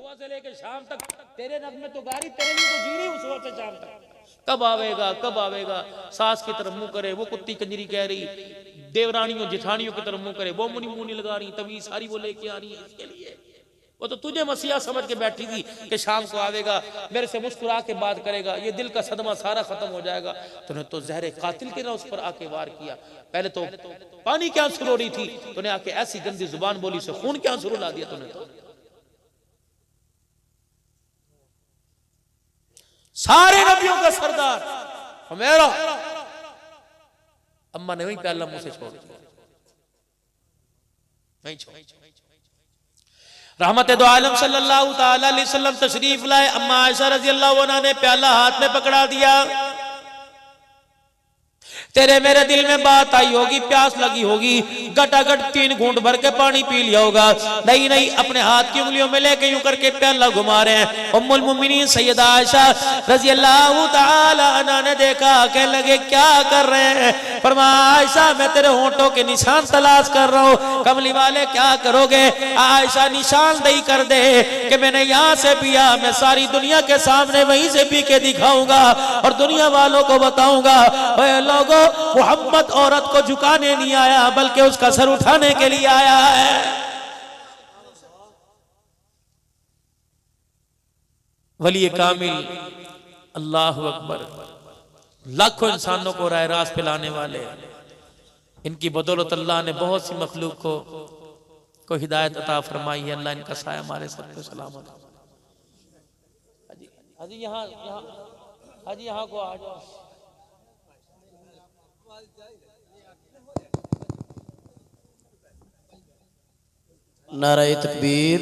सुबह से लेकर शाम तक तेरे नगमे तो गारी, तेरे लिए तो जी रही हूँ सुबह से शाम तक। कब आवेगा, कब आवेगा। सास की तरफ मुंह करे, वो कुत्ती कंजरी कह रही, देवरानियों जिठानियों की तरफ मुंह करे, वो मुनी मुनी लगा रही, तभी सारी वो लेके आ रही है इसके लिए। वो तो तुझे मसीहा समझ के बैठी थी कि शाम को आवेगा, मेरे से मुस्कुरा के बात करेगा, ये दिल का सदमा सारा खत्म हो जाएगा। तूने तो जहरे कातिल के ना उस पर आके वार किया। पहले तो पानी क्या आंसू रो रही थी, तूने आके ऐसी गंदी जुबान बोली से खून क्या आंसू ला दिया तूने तो। सारे नबियों का सरदार मेरा अम्मा ने वही प्याला मुंह से छोड़ दिया, नहीं छोड़। रहमत दो आलम सल्लल्लाहु ताला अलैहि वसल्लम तशरीफ लाए। अम्मा आयशा रजी अल्लाह अन्हा ने प्याला हाथ में पकड़ा दिया। तेरे मेरे दिल में बात आई होगी, प्यास लगी होगी, गटागट 3 घूंट भर के पानी पी लिया होगा। नहीं नहीं, अपने हाथ की उंगलियों में लेके यूं करके प्याला घुमा रहे हैं। उम्मुल मोमिनीन सैयदा आयशा रजी अल्लाह ताला अन्हा ने देखा, कहने लगे क्या कर रहे हैं। फरमाया आयशा मैं तेरे होंठों के निशान तलाश कर रहा हूँ। कमली वाले क्या करोगे। आयशा निशानदेही कर दे कि मैंने यहाँ से पिया, मैं सारी दुनिया के सामने वहीं से पी के दिखाऊंगा और दुनिया वालों को बताऊंगा लोगों मोहम्मद औरत को झुकाने नहीं आया बल्कि उसका सर उठाने के लिए आया है। वली कामिल अल्लाहु अकबर, लाखों इंसानों को राह रास्त पिलाने वाले, इनकी बदौलत अल्लाह ने बहुत सी मखलूक को हिदायत अता फरमाई है। अल्लाह इनका साया हमारे सब पे सलामत। हाजी यहाँ हाजी यहाँ को आ जाओ। नारे तकबीर,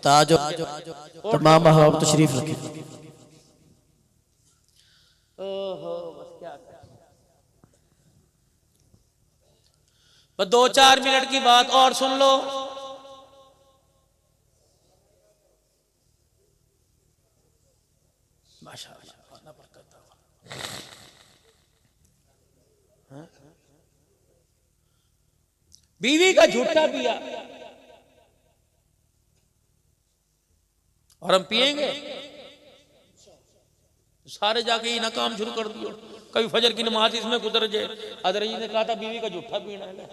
ताजो तमाम अहबाब तशरीफ रखें। ओहो बस क्या, बस 2-4 मिनट की बात और सुन लो। माशाअल्लाह बीवी का झूठा पिया और हम पिएंगे, सारे जाके ये ना काम शुरू कर दियो। कभी फजर की नमाज इसमें गुजर जाए। अदर जी ने कहा था बीवी का झूठा पीना है।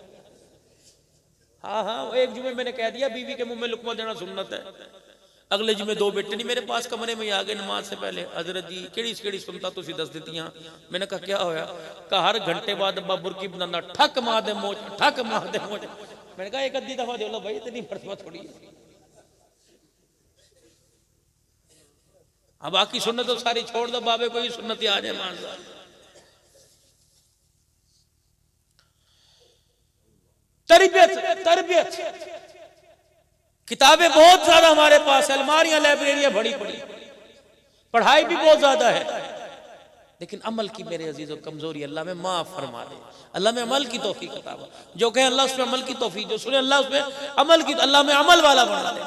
हाँ हाँ, एक जुमे मैंने कह दिया बीवी के मुंह में लुकमा देना सुन्नत है। अगले जुमे 2 बेटे नहीं मेरे पास कमरे में आ गए नमाज से पहले, हजरत जी केड़ी सुनता तुसी दस देतियां। मैंने कहा क्या होया। कहा हर घंटे बाद अब्बा बुरकी बनाना, ठक मार दे मोच, ठक मार दे मोच। मैंने कहा एक अद्धी दफा दे लो भाई, इतनी मरतबा थोड़ी है। अब बाकी सुन्नत तो सारी छोड़ दो, बाबे को ही सुन्नत आ जाए। मान तरबियत किताबें बहुत ज्यादा हमारे पास, अलमारियां लाइब्रेरियां भरी पड़ी, पढ़ाई भी बहुत ज्यादा है, लेकिन अमल की मेरे अजीजों कमजोरी अल्लाह में माफ फरमा दे। अल्लाह में अमल की तौफीक अता फरमा। जो कहे अल्लाह उसमें अमल की तौफीक, जो सुने अल्लाह उसमें अमल की, अल्लाह में अमल वाला बना दे।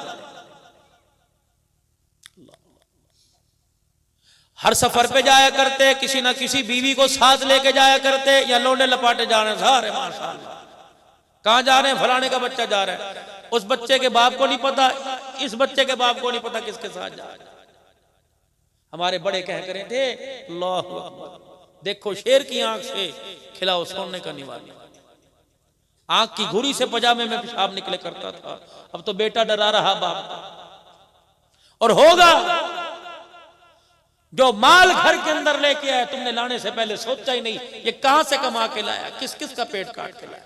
हर सफर पे जाया करते, किसी ना किसी बीवी को साथ लेके जाया करते, या लोंडे लपाटे जा रहे हैं सारे माशाअल्लाह। कहाँ जा रहे हैं, फलाने का बच्चा जा रहा है, उस बच्चे के बाप को नहीं पता, इस बच्चे के बाप को नहीं पता किसके साथ जा रहा है। हमारे बड़े कह करे थे अल्लाहु अकबर, देखो शेर की आंख से खिलाओ सोने का निवाला। आंख की घुरी से पजामे में पेशाब निकले करता था, अब तो बेटा डरा रहा बाप। और होगा जो माल घर के अंदर लेके आया, तुमने लाने से पहले सोचा ही नहीं ये कहां से कमा के लाया, किस किस का पेट काट के लाया।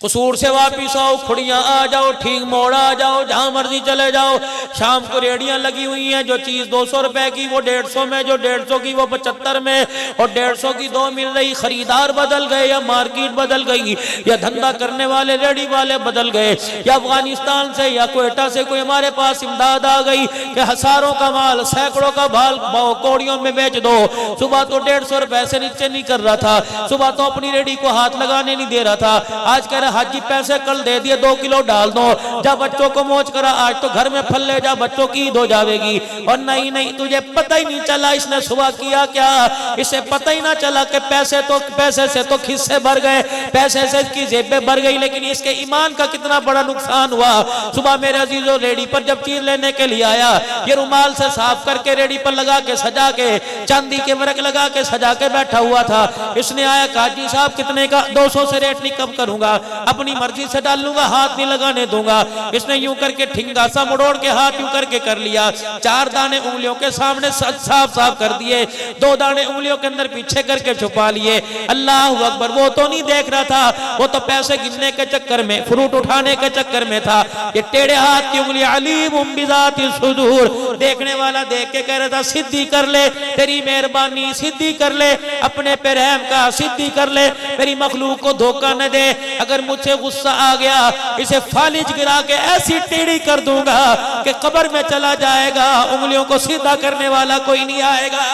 कसूर से वापिस आओ, खुड़ियां आ जाओ, ठीक मोड़ आ जाओ, जहां मर्जी चले जाओ। शाम को रेडियां लगी हुई हैं, जो चीज 200 रुपए की वो 150 में, जो 150 की वो 75 में, और 150 की 2 मिल रही। खरीदार बदल गए या मार्केट बदल गई, या धंधा करने वाले रेडी वाले बदल गए, या अफगानिस्तान से या क्वेटा से कोई हमारे पास इमदाद आ गई कि हजारों का माल, सैकड़ों का भाल कौड़ियों में बेच दो। सुबह तो 150 रुपए से नीचे नहीं कर रहा था, सुबह तो अपनी रेडी को हाथ लगाने नहीं दे रहा था, आज कह रहा हाजी पैसे कल दे दिए 2 किलो डाल दो, जा बच्चों को मौज करा, आज तो घर में फल ले जा, बच्चों की ईद हो जाएगी। और नहीं नहीं, तुझे पता ही नहीं चला इसने सुबह किया क्या, इसे पता ही ना चला कि पैसे से तो खिस्से भर गए, पैसे से इसकी जेबें भर गई, लेकिन इसके ईमान का कितना बड़ा नुकसान हुआ। सुबह मेरे अजीजों रेडी पर जब चीज लेने के लिए आया, ये रुमाल से साफ करके रेडी पर लगा के सजा के, चांदी के वर्क लगा के सजा के बैठा हुआ था। इसने आया, काजी साहब कितने का, 200 से रेट नहीं कम करूंगा, अपनी मर्जी से डाल लूंगा, हाथ नहीं लगाने दूंगा। इसने यूं करके ठिंगा सा मुड़ोड़ के हाथ यूं करके कर लिया, 4 दाने उंगलियों के सामने साफ साफ कर दिए, 2 दाने उंगलियों के अंदर पीछे करके छुपा लिए। अल्लाह अकबर, वो तो नहीं देख रहा था, वो तो पैसे गिनने के चक्कर में, फ्रूट उठाने के चक्कर में था। ये टेढ़े हाथ की उंगली अलीमुम बिज़ातिस सुदूर, देखने वाला देख के कह रहा था सिद्धि कर ले, तेरी मेहरबानी सिद्धि कर ले, अपने पे रहम का सिद्धि कर ले, मेरी मखलूक को धोखा न दे। अगर मुझे गुस्सा आ गया, इसे फालिज गिरा के ऐसी टेढ़ी कर दूंगा कि कब्र में चला जाएगा, उंगलियों को सीधा करने वाला कोई नहीं आएगा।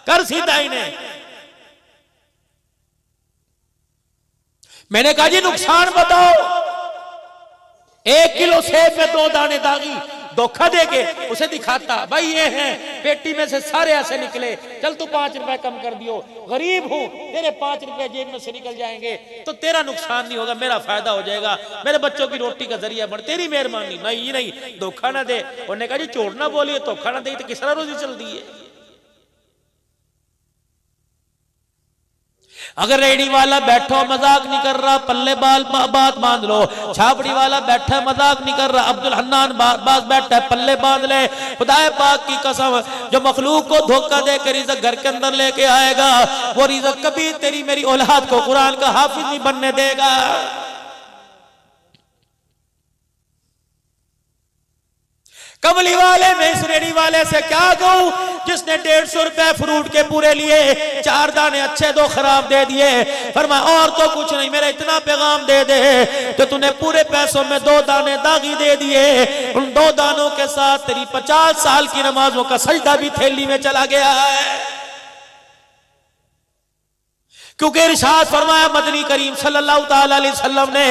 कर सीधा इन्हें। मैंने कहा जी नुकसान बताओ, 1 किलो सेब में 2 दाने दागी, धोखा देके उसे दिखाता, भाई ये है, पेटी में से सारे ऐसे निकले, चल तू 5 रुपए कम कर दियो, गरीब हूं, तेरे 5 रुपए जेब में से निकल जाएंगे तो तेरा नुकसान नहीं होगा, मेरा फायदा हो जाएगा, मेरे बच्चों की रोटी का जरिया बन, तेरी मेहरबानी। नहीं नहीं, धोखा ना दे। उन्होंने कहा जी चोर ना बोलिए, धोखा ना दे तो किस तरह रोजी चलती है। अगर रेडी वाला बैठो मजाक नहीं कर रहा, पल्ले बाल बात बांध लो, छापड़ी वाला बैठा मजाक नहीं कर रहा, अब्दुल हन्नान बास बैठा है, पल्ले बांध ले। खुदाए पाक की कसम, जो मखलूक को धोखा देकर रिज़्क़ घर के अंदर लेके आएगा, वो रिज़्क़ कभी तेरी मेरी औलाद को कुरान का हाफिज नहीं बनने देगा। कमली वाले में इस रेडी वाले से क्या कहूं, जिसने 150 रुपए फ्रूट के पूरे लिए, 4 दाने अच्छे 2 खराब दे दिए। फरमाया और तो कुछ नहीं, मेरा इतना पैगाम दे दे तो तूने पूरे पैसों में 2 दाने दागी दे दिए, उन 2 दानों के साथ तेरी 50 साल की नमाजों का सजदा भी थैली में चला गया है। क्योंकि इरशाद फरमाया मदनी करीम सल्लल्लाहु ताला अलैहि वसल्लम ने,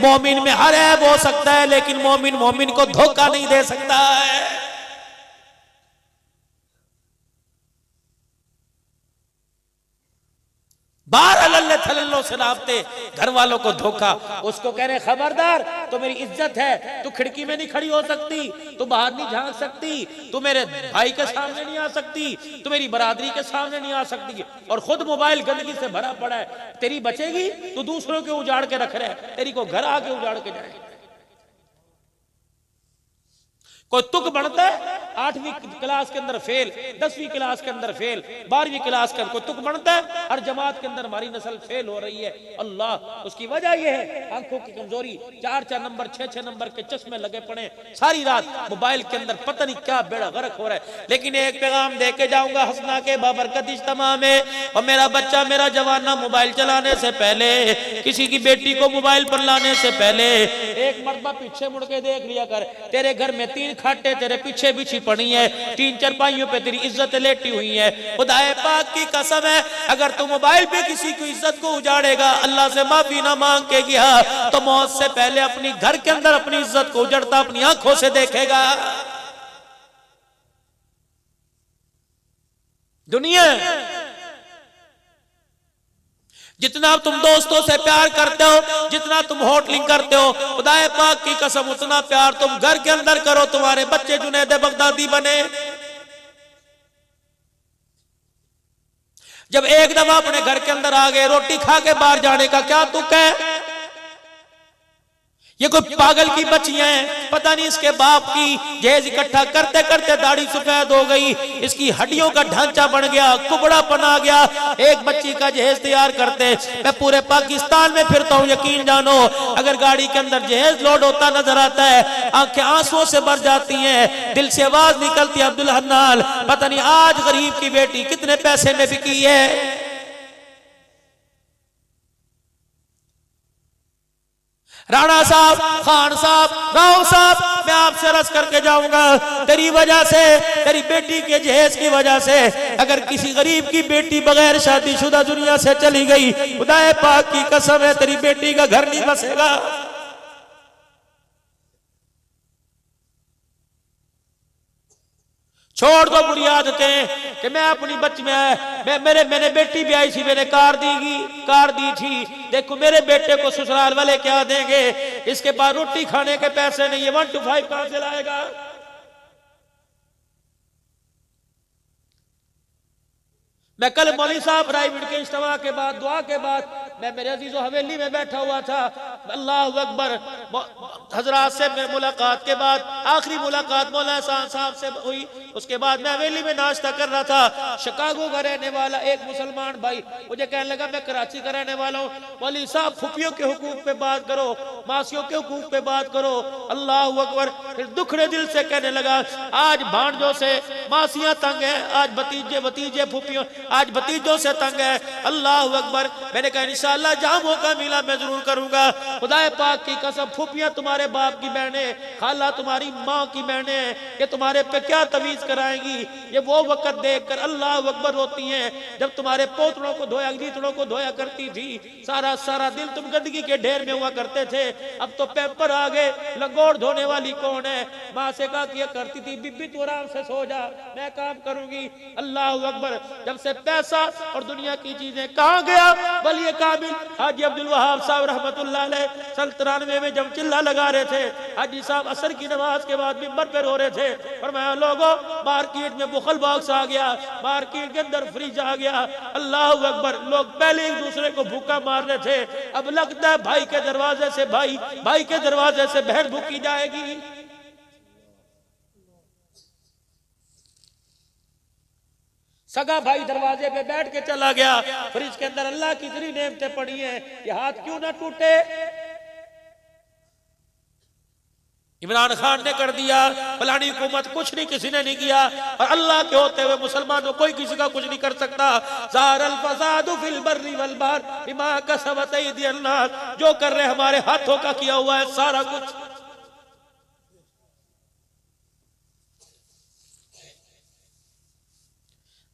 मोमिन में हर ऐब हो सकता है लेकिन मोमिन को धोखा नहीं दे सकता है। बार अल्लाह थल्लो से नापते, घर वालों को धोखा, उसको कह रहे खबरदार, तो मेरी इज्जत है, तू खिड़की में नहीं खड़ी हो सकती, तू बाहर नहीं झांक सकती, तू मेरे भाई के सामने नहीं आ सकती, तू मेरी बरादरी के सामने नहीं आ सकती, और खुद मोबाइल गंदगी से भरा पड़ा है, तेरी बचेगी? तू दूसरों के उजाड़ के रख रहा है, तेरी को घर आके उजाड़ के जाए। कोई तुक बनता है 8वीं क्लास के अंदर फेल, 10वीं क्लास के अंदर फेल, 12वीं क्लास के अंदर कोई तुक बनता है। हर जमात के अंदर हमारी नस्ल फेल हो रही है। अल्लाह, उसकी वजह यह है आंखों की कमजोरी, 4-4 नंबर 6-6 नंबर के चश्मे लगे पड़े, सारी रात मोबाइल के अंदर पता नहीं क्या बेड़ा गर्क हो रहा है। लेकिन एक पैगाम दे के जाऊंगा हसना के बाबरकत इज्तिमा में, और मेरा बच्चा मेरा जवाना मोबाइल चलाने से पहले, किसी की बेटी को मोबाइल पर लाने से पहले एक मरतबा पीछे मुड़ के देख लिया कर। तेरे घर में 3 खाटे तेरे पीछे बिछी पड़ी है, 3 चारपाइयों पे तेरी इज्जत लेटी हुई है। खुदाए पाक की कसम है, अगर तू मोबाइल पे किसी की इज्जत को उजाड़ेगा, अल्लाह से माफी ना मांग के गया, तो मौत से पहले अपनी घर के अंदर अपनी इज्जत को उजड़ता अपनी आंखों से देखेगा। दुनिया जितना तुम दोस्तों से प्यार करते हो, जितना तुम होटलिंग करते हो, खुदाए पाक की कसम उतना प्यार तुम घर के अंदर करो, तुम्हारे बच्चे जुनैद बगदादी बने। जब एक दफा अपने घर के अंदर आ गए, रोटी खा के बाहर जाने का क्या तुक है? ये कोई पागल की बच्चियां हैं, पता नहीं इसके बाप की जहेज इकट्ठा करते करते दाढ़ी सफेद हो गई, इसकी हड्डियों का ढांचा बन गया, कुबड़ापन आ गया। एक बच्ची का जहेज तैयार करते, मैं पूरे पाकिस्तान में फिरता हूँ, यकीन जानो, अगर गाड़ी के अंदर जहेज लोड होता नजर आता है, आंखें आंसुओं से भर जाती हैं, दिल से आवाज निकलती है, अब्दुल हन्नान, पता नहीं आज गरीब की बेटी कितने पैसे में बिकी है। राणा साहब, खान साहब, राव साहब, मैं आपसे रस करके जाऊंगा, तेरी वजह से, तेरी बेटी के जहेज की वजह से अगर किसी गरीब की बेटी बगैर शादीशुदा दुनिया से चली गई, खुदाए पाक की कसम है तेरी बेटी का घर नहीं बसेगा। छोड़ दो बुरी आदतें कि मैं अपनी बच्ची में मैंने बेटी भी आई थी, मैंने कार दी थी, देखो मेरे बेटे को ससुराल वाले क्या देंगे, इसके बाद रोटी खाने के पैसे नहीं है, 1 to 5 कहां से लाएगा। मैं कल मौलवी साहब प्राइवेट के इज्तिमा के बाद दुआ के बाद मैं मेरे अजीजों हवेली में बैठा हुआ था, अल्लाह अकबर, हजरात से मुलाकात के बाद आखिरी मुलाकात मौलाना साहब से हुई, उसके बाद मैं हवेली में नाश्ता कर रहा था। शिकागो का रहने वाला एक मुसलमान भाई मुझे कहने लगा मैं कराची का रहने वाला हूँ, मौलवी साहब फुफियों के हुकूक पे बात करो, मासियों के हुकूक पे बात करो, अल्लाह अकबर। फिर दुखड़े दिल से कहने लगा आज भांजों से मासियां तंग है, आज भतीजे फुफियों आज भतीजों से तंग है, अल्लाह अकबर। मैंने कहा इंशाअल्लाह जहां मौका मिला मैं जरूर करूंगा, खुदाए पाक की कसम फुफियां तुम्हारे बाप की बहनें, खाला तुम्हारी माँ की बहनें, ये तुम्हारे पे क्या तमीज कराएंगी। ये वो वक्त देखकर अल्लाह अकबर रोती हैं जब तुम्हारे पोतड़ों को धोया गीतड़ों को धोया करती थी, सारा दिन तुम गंदगी के ढेर में हुआ करते थे, अब तो पेपर आ गए, लंगोट धोने वाली कौन है। माँ से कहा किया करती थी बीबी तू आराम से सो जा मैं काम करूंगी, अल्लाह अकबर। जब से पैसा और दुनिया की चीजें कहां गया, वली कामिल हाजी अब्दुल वहाब साहब रहमतुल्लाह अलैह सन 93 में जब चिल्ला लगा रहे थे, हाजी साहब असर की नमाज के बाद मिंबर पे रो रहे थे, फरमाया लोगों मार्केट में बुखल बॉक्स आ गया, मार्केट के अंदर फ्रिज आ गया, अल्लाह अकबर। लोग पहले एक दूसरे को भूखा मार रहे थे, अब लगता है भाई के दरवाजे से भाई के दरवाजे से बहन भूखी जाएगी। सगा भाई दरवाजे पे बैठ के चला गया, फ्रिज के अंदर अल्लाह की इतनी नेमतें पड़ी हैं, ये हाथ क्यों ना टूटे। इमरान खान ने कर दिया, फलानी हुकूमत कुछ नहीं, किसी ने नहीं किया, और अल्लाह के होते हुए मुसलमानों कोई किसी का कुछ नहीं कर सकता। ज़ाहरल फ़सादु फिल बर्रि वल बहर बिमा कसबत अयदीन नास, जो कर रहे हमारे हाथों का किया हुआ है सारा कुछ।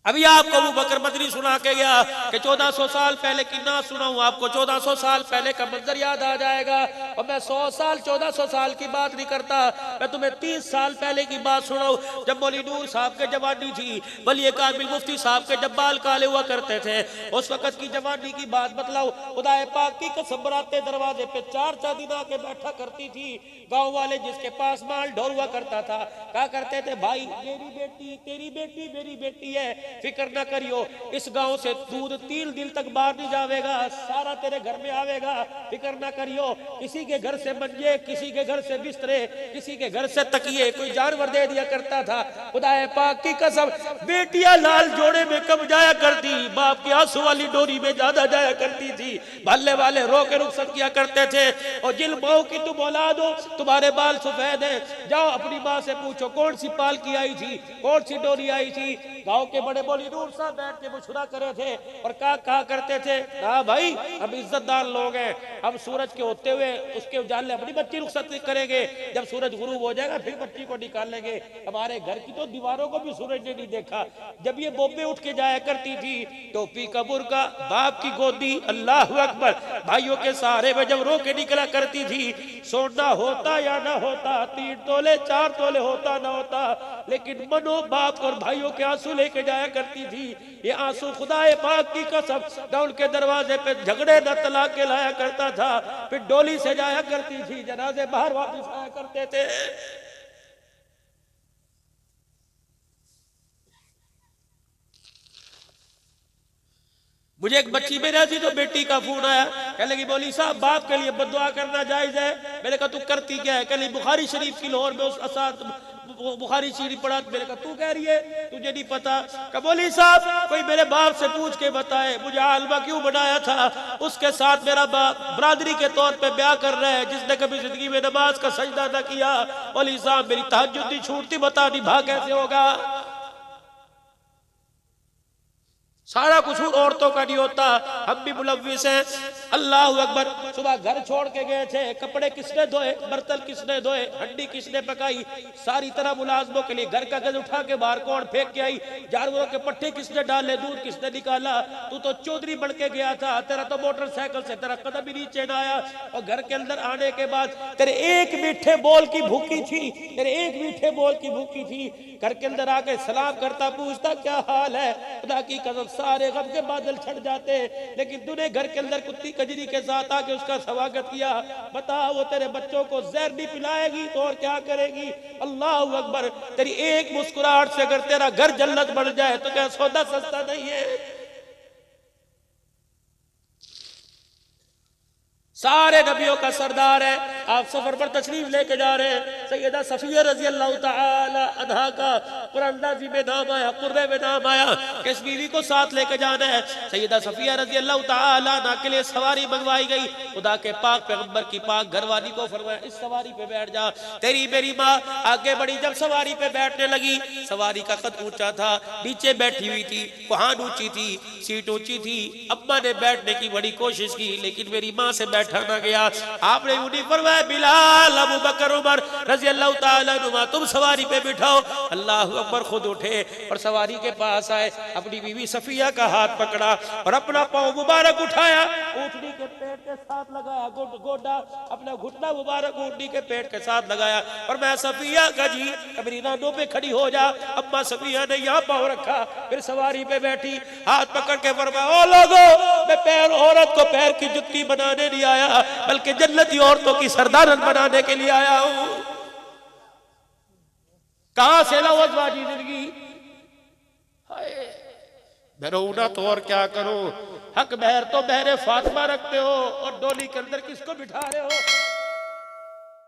अभी आपको अबू बकर मदनी सुना के गया कि 1400 साल पहले की ना सुनाऊं आपको, 1400 साल पहले का मंजर याद आ जाएगा। और मैं 100 साल 1400 साल की बात नहीं करता, मैं तुम्हें 30 साल पहले की बात सुनाऊं जब मौलवी नूर साहब के जवानी थी, वली कामिल मुफ्ती साहब के जब बाल काले हुआ करते थे, उस वक्त की जवानी की बात बतलाओ। खुदाए पाक की कसम बराते दरवाजे पे 4 दिन आके बैठा करती थी, गाँव वाले जिसके पास माल ढोर हुआ करता था कहा करते थे भाई मेरी बेटी तेरी बेटी मेरी बेटी है, फिक्र ना करियो, इस गांव से दूध 3 दिन तक बाहर नहीं जाएगा, सारा तेरे घर में आवेगा, फिक्र ना करियो। किसी के घर से मंजे, किसी के घर से बिस्तरे, किसी के घर से तकिए, कोई जानवर दे दिया करता था। खुदाए पाक की कसम बेटियां लाल जोड़े में कम जाया करती, बाप की आंसू वाली डोरी में ज्यादा जाया करती थी। भल्ले वाले रो के रुखसत किया करते थे, और जिन माओ की तुम औलाद हो तुम्हारे बाल सफेद है, जाओ अपनी माँ से पूछो कौन सी पालकी आई थी, कौन सी डोरी आई थी। गाँव के बड़े मौलवी नूर साहब बैठ के मुस्कुरा करे थे और कहा करते थे ना भाई हम इज्जतदार लोग हैं, हम सूरज के होते हुए उसके उजाले अपनी बच्ची रुखसत करेंगे, जब सूरज गुरूब हो जाएगा फिर बच्ची को निकाल लेंगे। हमारे घर की तो दीवारों को भी सूरज ने नहीं देखा। जब ये बॉम्बे उठ के जाया करती थी, टोपी का बुर्का, बाप की गोदी, अल्लाह अकबर, भाइयों के सहारे में जब रो के निकला करती थी, सोना होता या ना होता, 3 तोले 4 तोले होता ना होता, लेकिन मनो बाप और भाइयों के आंसू लेके जाया करती थी। ये आंसू खुदाए पाक की कसम दौड़ के दरवाजे पे झगड़े न तला के लाया करता था, फिर डोली से जाया करती थी, जनाजे बाहर वापस आया करते थे। मुझे एक बच्ची में रहती तो बेटी का फोन आया, कहने लगी मौलवी साहब बाप के लिए बद्दुआ करना जायज है। मैंने कहा तू करती क्या है, कहने बुखारी शरीफ की लाहौर में उस असाद बुखारी शरीफ पढ़ा। मैंने कहा तू कह रही है तुझे नहीं पता। कहा मौलवी साहब कोई मेरे बाप से पूछ के बताए मुझे आलमा क्यों बनाया था, उसके साथ मेरा बाप बरादरी के तौर पे ब्याह कर रहा है, जिसने कभी जिंदगी में नमाज का सजदा न किया। मौलवी साहब मेरी तहज्जुद नहीं छूटती, बता निभा कैसे होगा। सारा कसूर औरतों का नहीं होता, हम भी मुलव्विस हैं। अल्लाह अकबर। सुबह घर छोड़ के गए थे, कपड़े किसने धोए, बर्तन किसने धोए, हड्डी किसने पकाई, सारी तरह मुलाजमों के लिए घर का गज उठा के बाहर कौन फेंक के आई, जानवरों के पट्टे किसने डाले, दूध किसने निकाला। तू तो चौधरी बन के गया था, तेरा तो मोटरसाइकिल से तेरा कदम भी नीचे ना आया। और घर के अंदर आने के बाद तेरे एक मीठे बोल की भूखी थी, तेरे एक मीठे बोल की भूखी थी। घर के अंदर आके सलाम करता, पूछता क्या हाल है। खुदा की कसम सारे गम के बादल छट जाते, लेकिन तूने घर के अंदर कुत्ती कजरी के साथ आके उसका स्वागत किया। बता वो तेरे बच्चों को जहर नहीं पिलाएगी तो और क्या करेगी। अल्लाह अकबर। तेरी एक मुस्कुराहट से अगर तेरा घर जन्नत बन जाए तो क्या सौदा सस्ता नहीं है। सारे नबियों का सरदार है। आप सफर पर तशरीफ लेके जा रहे हैं। सैयदा सफिया रजी अल्लाह तआला अन्हा का कुरानदाजी में नाम आया, कुर्रे में नाम आया कि इस बीवी को साथ लेके जाना है। सैयदा सफिया रजी अल्लाह तआला अन्हा के लिए सवारी मंगवाई गई। खुदा के पाक पैगंबर की पाक घरवाली को फरमाया इस सवारी पे बैठ जा। तेरी मेरी माँ आगे बढ़ी, जब सवारी पे बैठने लगी, सवारी का कद ऊंचा था, नीचे बैठी हुई थी, कुहान ऊंची थी, सीट ऊंची थी। अम्मा ने बैठने की बड़ी कोशिश की लेकिन मेरी माँ से बैठा ना गया। आपने उन्हीं फरमाया बिलाल, अबू बकर, उमर रजी अल्लाह तआला अन्हुमा तुम सवारी पे बिठाओ। अल्लाह अकबर। खुद उठे और सवारी के पास आए, अपनी बीवी सफिया का हाथ पकड़ा और अपना पाँव मुबारक उठाया, ऊँटनी के पेट के साथ लगाया, गोडा अपना घुटना मुबारक ऊँटनी के पेट के साथ लगाया और मैं सफिया का जी अपनी रानों पे खड़ी हो जा। अम्मा सफिया ने यहाँ पाँव रखा, फिर सवारी पे बैठी, हाथ पकड़ के फरमाया ओ लोगो, मैं पैर औरत को पैर की जुत्ती बनाने नहीं आया बल्कि जन्नती औरतों की सरदारन बनाने के लिए आया हूं। कहां से लवजवाजी जिंदगी, मैं रोना तो और क्या करूं। हक बहर तो बहरे फातिमा रखते हो और डोली के अंदर किसको बिठा रहे हो।